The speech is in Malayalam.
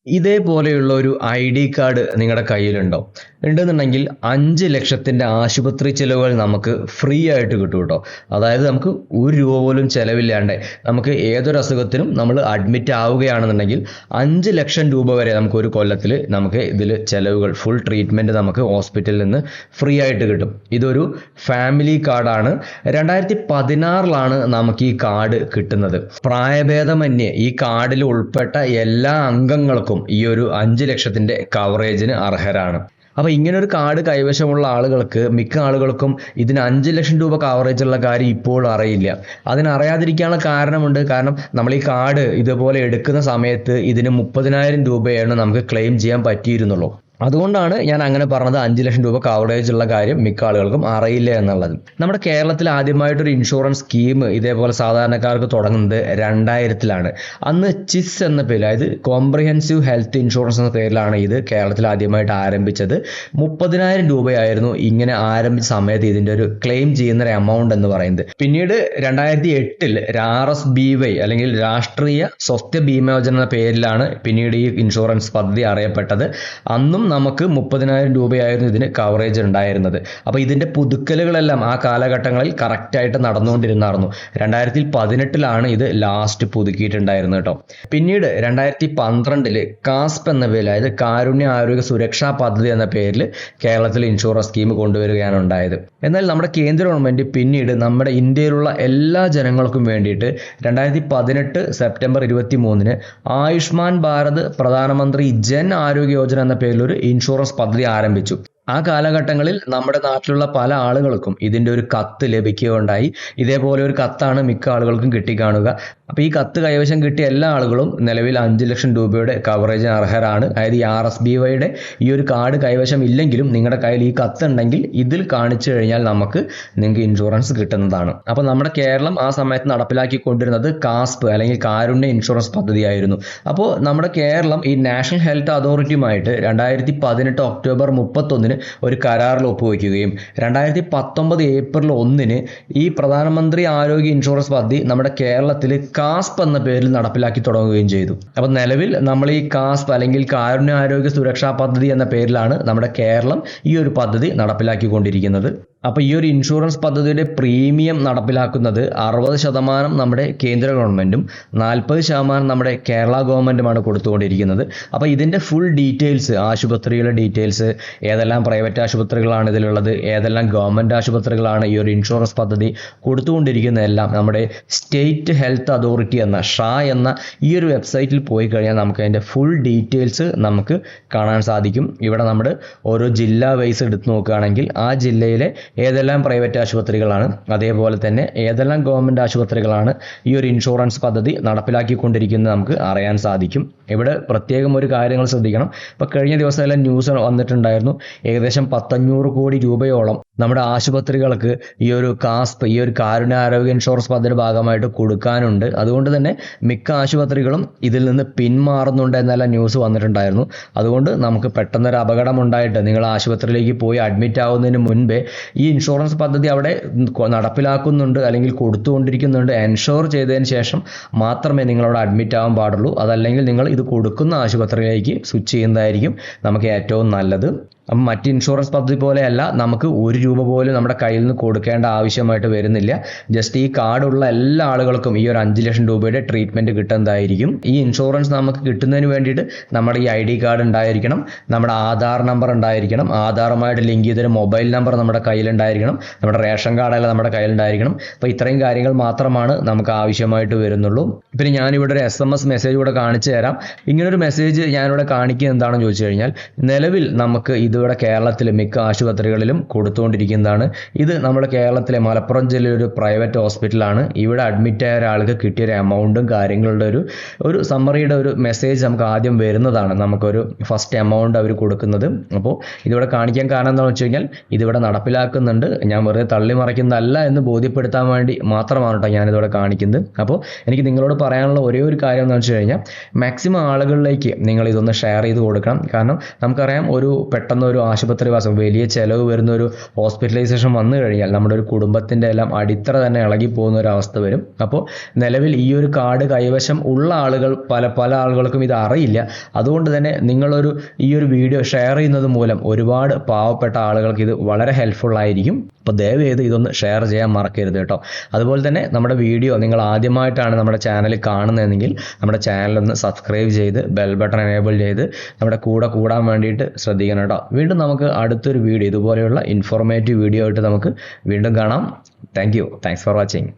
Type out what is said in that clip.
ഇതേപോലെയുള്ള ഒരു ഐഡി കാർഡ് നിങ്ങളുടെ കയ്യിലുണ്ടോ? ഉണ്ടെന്നുണ്ടെങ്കിൽ 5 ലക്ഷത്തിൻ്റെ ആശുപത്രി ചിലവുകൾ നമുക്ക് ഫ്രീ ആയിട്ട് കിട്ടും കേട്ടോ. അതായത് നമുക്ക് ഒരു രൂപ പോലും ചിലവില്ലാണ്ട് നമുക്ക് ഏതൊരു അസുഖത്തിനും നമ്മൾ അഡ്മിറ്റ് ആവുകയാണെന്നുണ്ടെങ്കിൽ 5 ലക്ഷം രൂപ വരെ നമുക്ക് ഒരു കൊല്ലത്തിൽ നമുക്ക് ഇതിൽ ചിലവുകൾ ഫുൾ ട്രീറ്റ്മെൻറ്റ് നമുക്ക് ഹോസ്പിറ്റലിൽ നിന്ന് ഫ്രീ ആയിട്ട് കിട്ടും. ഇതൊരു ഫാമിലി കാർഡാണ്. 2016 നമുക്ക് ഈ കാർഡ് കിട്ടുന്നത്. പ്രായഭേദമന്യേ ഈ കാർഡിൽ ഉൾപ്പെട്ട എല്ലാ അംഗങ്ങൾക്കും ഈ ഒരു 5 ലക്ഷത്തിൻ്റെ കവറേജിന് അർഹരാണ്. അപ്പോൾ ഇങ്ങനെ ഒരു കാർഡ് കൈവശമുള്ള ആളുകൾക്ക് മിക്ക ആളുകൾക്കും ഇതിന് 5 ലക്ഷം രൂപ കവറേജ് ഉള്ള കാര്യം ഇപ്പോൾ അറിയില്ല. അതിനറിയാതിരിക്കാനുള്ള കാരണമുണ്ട്. കാരണം നമ്മൾ ഈ കാർഡ് ഇതുപോലെ എടുക്കുന്ന സമയത്ത് ഇതിന് 30,000 രൂപയാണ് നമുക്ക് ക്ലെയിം ചെയ്യാൻ പറ്റിയിരുന്നുള്ളൂ. അതുകൊണ്ടാണ് ഞാൻ അങ്ങനെ പറഞ്ഞത് 5 ലക്ഷം രൂപ കവറേജ് ഉള്ള കാര്യം മിക്ക ആളുകൾക്കും അറിയില്ല എന്നുള്ളത്. നമ്മുടെ കേരളത്തിൽ ആദ്യമായിട്ടൊരു ഇൻഷുറൻസ് സ്കീം ഇതേപോലെ സാധാരണക്കാർക്ക് തുടങ്ങുന്നത് 2000-ലാണ്. അന്ന് ചിസ് എന്ന പേരിൽ, അതായത് കോംപ്രിഹെൻസീവ് ഹെൽത്ത് ഇൻഷുറൻസ് എന്ന പേരിലാണ് ഇത് കേരളത്തിൽ ആദ്യമായിട്ട് ആരംഭിച്ചത്. 30,000 രൂപയായിരുന്നു ഇങ്ങനെ ആരംഭിച്ച സമയത്ത് ഇതിൻ്റെ ഒരു ക്ലെയിം ചെയ്യുന്ന ഒരു എമൗണ്ട് എന്ന് പറയുന്നത്. പിന്നീട് 2008 RSBY അല്ലെങ്കിൽ രാഷ്ട്രീയ സ്വസ്ഥ ബീമാ യോജന എന്ന പേരിലാണ് പിന്നീട് ഈ ഇൻഷുറൻസ് പദ്ധതി അറിയപ്പെട്ടത്. അന്നും നമുക്ക് 30,000 രൂപയായിരുന്നു ഇതിന് കവറേജ് ഉണ്ടായിരുന്നത്. അപ്പോൾ ഇതിൻ്റെ പുതുക്കലുകളെല്ലാം ആ കാലഘട്ടങ്ങളിൽ കറക്റ്റായിട്ട് നടന്നുകൊണ്ടിരുന്നായിരുന്നു. 2018-ലാണ് ഇത് ലാസ്റ്റ് പുതുക്കിയിട്ടുണ്ടായിരുന്നത് കേട്ടോ. പിന്നീട് 2012 കാസ്പ് എന്ന പേരിൽ, അതായത് കാരുണ്യ ആരോഗ്യ സുരക്ഷാ പദ്ധതി എന്ന പേരിൽ കേരളത്തിൽ ഇൻഷുറൻസ് സ്കീം കൊണ്ടുവരികയാണ് ഉണ്ടായത്. എന്നാൽ നമ്മുടെ കേന്ദ്ര ഗവൺമെൻറ് പിന്നീട് നമ്മുടെ ഇന്ത്യയിലുള്ള എല്ലാ ജനങ്ങൾക്കും വേണ്ടിയിട്ട് 2018 സെപ്റ്റംബർ 23 ആയുഷ്മാൻ ഭാരത് പ്രധാനമന്ത്രി ജൻ ആരോഗ്യ യോജന എന്ന പേരിൽ ഒരു ഇൻഷുറൻസ് പദ്ധതി ആരംഭിച്ചു. ആ കാലഘട്ടങ്ങളിൽ നമ്മുടെ നാട്ടിലുള്ള പല ആളുകൾക്കും ഇതിൻ്റെ ഒരു കത്ത് ലഭിക്കുകയുണ്ടായി. ഇതേപോലെ ഒരു കത്താണ് മിക്ക ആളുകൾക്കും കിട്ടിക്കാണുക. അപ്പോൾ ഈ കത്ത് കൈവശം കിട്ടിയ എല്ലാ ആളുകളും നിലവിൽ 5 ലക്ഷം രൂപയുടെ കവറേജിന് അർഹരാണ്. അതായത് ഈ RSBYയുടെ ഈ ഒരു കാർഡ് കൈവശം ഇല്ലെങ്കിലും നിങ്ങളുടെ കയ്യിൽ ഈ കത്ത് ഉണ്ടെങ്കിൽ ഇതിൽ കാണിച്ചു കഴിഞ്ഞാൽ നിങ്ങൾക്ക് ഇൻഷുറൻസ് കിട്ടുന്നതാണ്. അപ്പോൾ നമ്മുടെ കേരളം ആ സമയത്ത് നടപ്പിലാക്കിക്കൊണ്ടിരുന്നത് കാസ്പ് അല്ലെങ്കിൽ കാരുണ്യ ഇൻഷുറൻസ് പദ്ധതിയായിരുന്നു. അപ്പോൾ നമ്മുടെ കേരളം ഈ നാഷണൽ ഹെൽത്ത് അതോറിറ്റിയുമായിട്ട് 2018 ഒക്ടോബർ 31 ഒരു കരാറിൽ ഒപ്പുവെക്കുകയും 2019 ഏപ്രിൽ 1 ഈ പ്രധാനമന്ത്രി ആരോഗ്യ ഇൻഷുറൻസ് പദ്ധതി നമ്മുടെ കേരളത്തിൽ കാസ്പ് എന്ന പേരിൽ നടപ്പിലാക്കി തുടങ്ങുകയും ചെയ്തു. അപ്പോൾ നിലവിൽ നമ്മൾ ഈ കാസ്പ് അല്ലെങ്കിൽ കാരുണ്യ ആരോഗ്യ സുരക്ഷാ പദ്ധതി എന്ന പേരിലാണ് നമ്മുടെ കേരളം ഈ ഒരു പദ്ധതി നടപ്പിലാക്കിക്കൊണ്ടിരിക്കുന്നത്. അപ്പോൾ ഈ ഒരു ഇൻഷുറൻസ് പദ്ധതിയുടെ പ്രീമിയം നടപ്പിലാക്കുന്നത് 60% നമ്മുടെ കേന്ദ്ര ഗവൺമെൻറ്റും 40% നമ്മുടെ കേരള ഗവൺമെൻറ്റുമാണ് കൊടുത്തുകൊണ്ടിരിക്കുന്നത്. അപ്പോൾ ഇതിൻ്റെ ഫുൾ ഡീറ്റെയിൽസ്, ആശുപത്രിയുടെ ഡീറ്റെയിൽസ്, ഏതെല്ലാം പ്രൈവറ്റ് ആശുപത്രികളാണ് ഇതിലുള്ളത്, ഏതെല്ലാം ഗവൺമെൻറ് ആശുപത്രികളാണ് ഈ ഒരു ഇൻഷുറൻസ് പദ്ധതി കൊടുത്തുകൊണ്ടിരിക്കുന്നതെല്ലാം നമ്മുടെ സ്റ്റേറ്റ് ഹെൽത്ത് അതോറിറ്റി എന്ന ഷാ എന്ന ഈ ഒരു വെബ്സൈറ്റിൽ പോയി കഴിഞ്ഞാൽ നമുക്ക് അതിൻ്റെ ഫുൾ ഡീറ്റെയിൽസ് നമുക്ക് കാണാൻ സാധിക്കും. ഇവിടെ നമ്മൾ ഓരോ ജില്ലാ വൈസ് എടുത്ത് നോക്കുകയാണെങ്കിൽ ആ ജില്ലയിലെ ഏതെല്ലാം പ്രൈവറ്റ് ആശുപത്രികളാണ്, അതേപോലെ തന്നെ ഏതെല്ലാം ഗവൺമെൻറ് ആശുപത്രികളാണ് ഈ ഒരു ഇൻഷുറൻസ് പദ്ധതി നടപ്പിലാക്കിക്കൊണ്ടിരിക്കുന്നത് നമുക്ക് അറിയാൻ സാധിക്കും. ഇവിടെ പ്രത്യേകം ഒരു കാര്യങ്ങൾ ശ്രദ്ധിക്കണം. ഇപ്പോൾ കഴിഞ്ഞ ദിവസമെല്ലാം ന്യൂസ് വന്നിട്ടുണ്ടായിരുന്നു, ഏകദേശം 1,500 കോടി രൂപയോളം നമ്മുടെ ആശുപത്രികൾക്ക് ഈ ഒരു കാസ്പ്, ഈ ഒരു കാരുണ്യ ആരോഗ്യ ഇൻഷുറൻസ് പദ്ധതിയുടെ ഭാഗമായിട്ട് കൊടുക്കാനുണ്ട്. അതുകൊണ്ട് തന്നെ മിക്ക ആശുപത്രികളും ഇതിൽ നിന്ന് പിന്മാറുന്നുണ്ട് എന്നെല്ലാം ന്യൂസ് വന്നിട്ടുണ്ടായിരുന്നു. അതുകൊണ്ട് നമുക്ക് പെട്ടെന്നൊരു അപകടം ഉണ്ടായിട്ട് നിങ്ങൾ ആശുപത്രിയിലേക്ക് പോയി അഡ്മിറ്റ് ആവുന്നതിന് മുൻപേ ഈ ഇൻഷുറൻസ് പദ്ധതി അവിടെ നടപ്പിലാക്കുന്നുണ്ട് അല്ലെങ്കിൽ കൊടുത്തുകൊണ്ടിരിക്കുന്നുണ്ട് എൻഷുർ ചെയ്തതിന് ശേഷം മാത്രമേ നിങ്ങളവിടെ അഡ്മിറ്റ് ആവാൻ പാടുള്ളൂ. അതല്ലെങ്കിൽ നിങ്ങൾ ഇത് കൊടുക്കുന്ന ആശുപത്രിയിലേക്ക് സ്വിച്ച് ചെയ്യുന്നതായിരിക്കും നമുക്ക് ഏറ്റവും നല്ലത്. അപ്പം മറ്റ് ഇൻഷുറൻസ് പദ്ധതി പോലെയല്ല നമുക്ക് 1 രൂപ പോലും നമ്മുടെ കയ്യിൽ നിന്ന് കൊടുക്കേണ്ട ആവശ്യമായിട്ട് വരുന്നില്ല. ജസ്റ്റ് ഈ കാർഡുള്ള എല്ലാ ആളുകൾക്കും ഈ ഒരു 5 ലക്ഷം രൂപയുടെ ട്രീറ്റ്മെൻറ്റ് കിട്ടുന്നതായിരിക്കും. ഈ ഇൻഷുറൻസ് നമുക്ക് കിട്ടുന്നതിന് വേണ്ടിയിട്ട് നമ്മുടെ ഈ ID കാർഡ് ഉണ്ടായിരിക്കണം, നമ്മുടെ ആധാർ നമ്പർ ഉണ്ടായിരിക്കണം, ആധാറുമായിട്ട് ലിങ്ക് ചെയ്തൊരു മൊബൈൽ നമ്പർ നമ്മുടെ കയ്യിലുണ്ടായിരിക്കണം, നമ്മുടെ റേഷൻ കാർഡല്ല നമ്മുടെ കയ്യിലുണ്ടായിരിക്കണം. അപ്പോൾ ഇത്രയും കാര്യങ്ങൾ മാത്രമാണ് നമുക്ക് ആവശ്യമായിട്ട് വരുന്നുള്ളൂ. പിന്നെ ഞാനിവിടെ ഒരു SMS മെസ്സേജ് കൂടെ കാണിച്ചു തരാം. ഇങ്ങനൊരു മെസ്സേജ് ഞാനിവിടെ കാണിക്കുക എന്താണെന്ന് ചോദിച്ചു കഴിഞ്ഞാൽ, നിലവിൽ നമുക്ക് ഇതിവിടെ കേരളത്തിലെ മിക്ക ആശുപത്രികളിലും കൊടുത്തുകൊണ്ടിരിക്കുന്നതാണ്. ഇത് നമ്മുടെ കേരളത്തിലെ മലപ്പുറം ജില്ലയിലെ ഒരു പ്രൈവറ്റ് ഹോസ്പിറ്റലാണ്. ഇവിടെ അഡ്മിറ്റ് ആയ ഒരാൾക്ക് കിട്ടിയൊരു എമൗണ്ടും കാര്യങ്ങളുടെ ഒരു സമ്മറിയുടെ ഒരു മെസ്സേജ് നമുക്ക് ആദ്യം വരുന്നതാണ്. നമുക്കൊരു ഫസ്റ്റ് എമൗണ്ട് അവർ കൊടുക്കുന്നത്. അപ്പോൾ ഇതിവിടെ കാണിക്കാൻ കാരണം എന്താണെന്ന് വെച്ച് കഴിഞ്ഞാൽ ഇതിവിടെ നടപ്പിലാക്കുന്നുണ്ട്. ഞാൻ വെറുതെ തള്ളി മറിക്കുന്നതല്ല എന്ന് ബോധ്യപ്പെടുത്താൻ വേണ്ടി മാത്രമാണ് കേട്ടോ ഞാനിതിവിടെ കാണിക്കുന്നത്. അപ്പോൾ എനിക്ക് നിങ്ങളോട് പറയാനുള്ള ഒരേ ഒരു കാര്യം എന്താണെന്ന് വെച്ച് കഴിഞ്ഞാൽ, മാക്സിമം ആളുകളിലേക്ക് നിങ്ങൾ ഇതൊന്ന് ഷെയർ ചെയ്ത് കൊടുക്കണം. കാരണം നമുക്കറിയാം, പെട്ടെന്ന് ഒരു ആശുപത്രിവാസം, വലിയ ചിലവ് വരുന്ന ഒരു ഹോസ്പിറ്റലൈസേഷൻ വന്നു കഴിഞ്ഞാൽ നമ്മുടെ ഒരു കുടുംബത്തിൻ്റെ എല്ലാം അടിത്തറ തന്നെ ഇളകിപ്പോകുന്ന ഒരു അവസ്ഥ വരും. അപ്പോൾ നിലവിൽ ഈ ഒരു കാർഡ് കൈവശം ഉള്ള ആളുകൾ പല ആളുകൾക്കും ഇത് അറിയില്ല. അതുകൊണ്ട് തന്നെ നിങ്ങളൊരു ഈ ഒരു വീഡിയോ ഷെയർ ചെയ്യുന്നത് മൂലം ഒരുപാട് പാവപ്പെട്ട ആളുകൾക്ക് ഇത് വളരെ ഹെൽപ്ഫുൾ ആയിരിക്കും. അപ്പോൾ ദയവ് ചെയ്ത് ഇതൊന്ന് ഷെയർ ചെയ്യാൻ മറക്കരുത് കേട്ടോ. അതുപോലെ തന്നെ നമ്മുടെ വീഡിയോ നിങ്ങൾ ആദ്യമായിട്ടാണ് നമ്മുടെ ചാനൽ കാണുന്നതെങ്കിൽ നമ്മുടെ ചാനലൊന്ന് സബ്സ്ക്രൈബ് ചെയ്ത് ബെൽ ബട്ടൺ എനേബിൾ ചെയ്ത് നമ്മുടെ കൂടെ കൂടാൻ വേണ്ടിയിട്ട് ശ്രദ്ധിക്കണം കേട്ടോ. വീണ്ടും നമുക്ക് അടുത്തൊരു വീഡിയോ, ഇതുപോലെയുള്ള ഇൻഫോർമേറ്റീവ് വീഡിയോ ആയിട്ട് നമുക്ക് വീണ്ടും കാണാം. Thanks for watching.